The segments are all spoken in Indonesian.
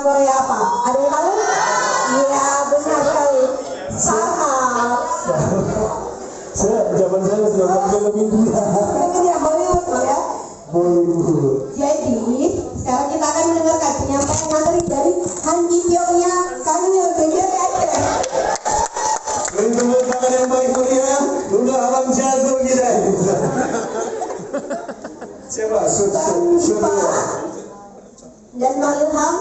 Korea apa? Ada yang tahu? Iya, benar sekali. Sahab. Zaman saya sudah film India. Film yang Bollywood ya. Bollywood. Jadi sekarang kita akan mendengarkan penyampaian materi dari Han Ji Pyongnya Kanwil Kejar Aceh. Beri tepuk tangan yang baik meriah untuk abang jago kita. Siapa? Dan Bang Ilham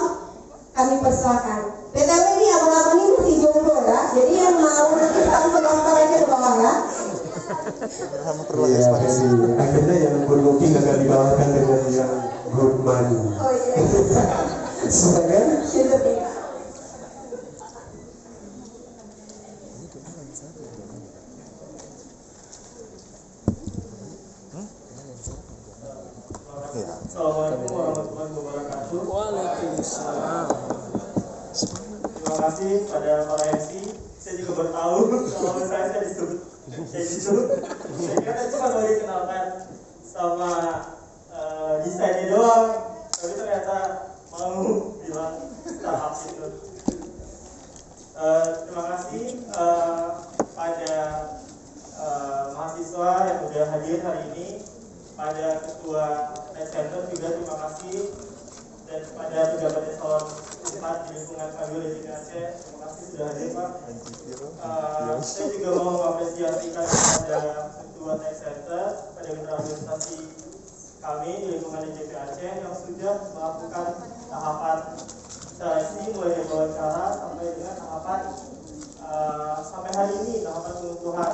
kami persilakan. PTW ini abang-abang ini masih jomblo ya. Jadi yang mau nanti langsung daftar aja ke bawah ya. Iya, akhirnya yang good looking akan dikalahkan dengan yang good money. Oh iya. Silakan. Assalamualaikum warahmatullahi wabarakatuh. Waalaikumsalam. Terima kasih pada para MC. Saya juga baru tahu kalau saya disebut kayak gitu. Saya kira cuma mau dikenalkan sama desainnya doang, tapi ternyata mau bilang startup itu. Terima kasih pada mahasiswa yang udah hadir hari ini, pada ketua Tech Center juga terima kasih, dan pada pejabat eselon 4 di lingkungan Kanwil Kejar Aceh, terima kasih sudah hadir Pak. Saya juga mau mengapresiasikan kepada ketua Tech Center, pada mitra organisasi kami di lingkungan DJP Aceh yang sudah melakukan tahapan seleksi mulai dari wawancara sampai dengan tahapan sampai hari ini tahapan pengukuhan.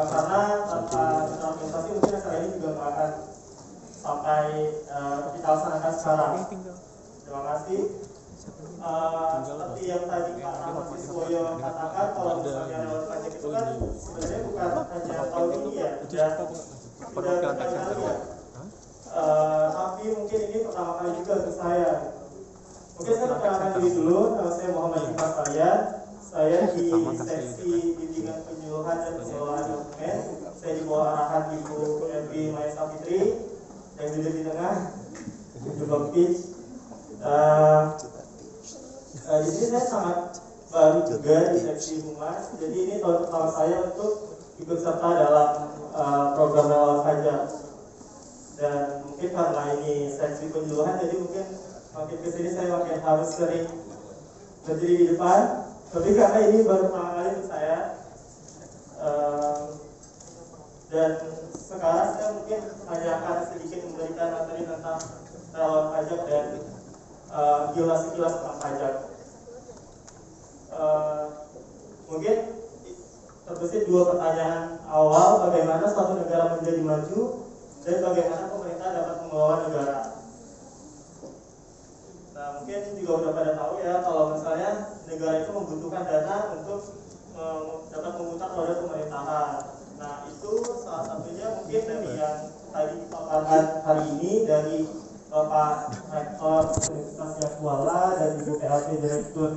Karena tanpa mitra organisasi mungkin acara ini juga nggak akan sampai kita laksanakan sekarang. Terima kasih. Seperti yang tadi Pak Rahmat Siswoyo katakan, kalau misalnya lewat pajak itu kan sebenarnya bukan hanya tahun ini ya, dan sudah berkali-kali ya. Tapi mungkin ini pertama kali juga untuk saya. Mungkin saya perkenalkan diri dulu. Nama saya Muhammad Iqbal Faria. Saya di seksi bimbingan penyuluhan dan pengelolaan dokumen. Saya di bawah arahan Ibu Evi Maya Safitri yang duduk di tengah, Ibu Bapis. Di sini saya sangat baru juga di seksi humas. Jadi ini tahun pertama saya untuk ikut serta dalam program relawan pajak. Dan mungkin karena ini seksi penyuluhan, jadi mungkin makin kesini saya makin harus sering berdiri di depan. Tapi karena ini baru pertama kali untuk saya, dan sekarang saya mungkin hanya akan sedikit memberikan materi tentang relawan pajak dan kilas-kilas tentang pajak. Mungkin terbesit dua pertanyaan awal: bagaimana suatu negara menjadi maju dan bagaimana pemerintah dapat mengelola negara. Nah, mungkin juga udah pada tahu ya kalau misalnya negara itu membutuhkan dana untuk dapat memutar roda pemerintahan. Nah, itu salah satunya mungkin dari yang tadi dipaparkan hari ini dari Bapak Rektor Universitas Yahya Kuala dan Ibu PLT Direktur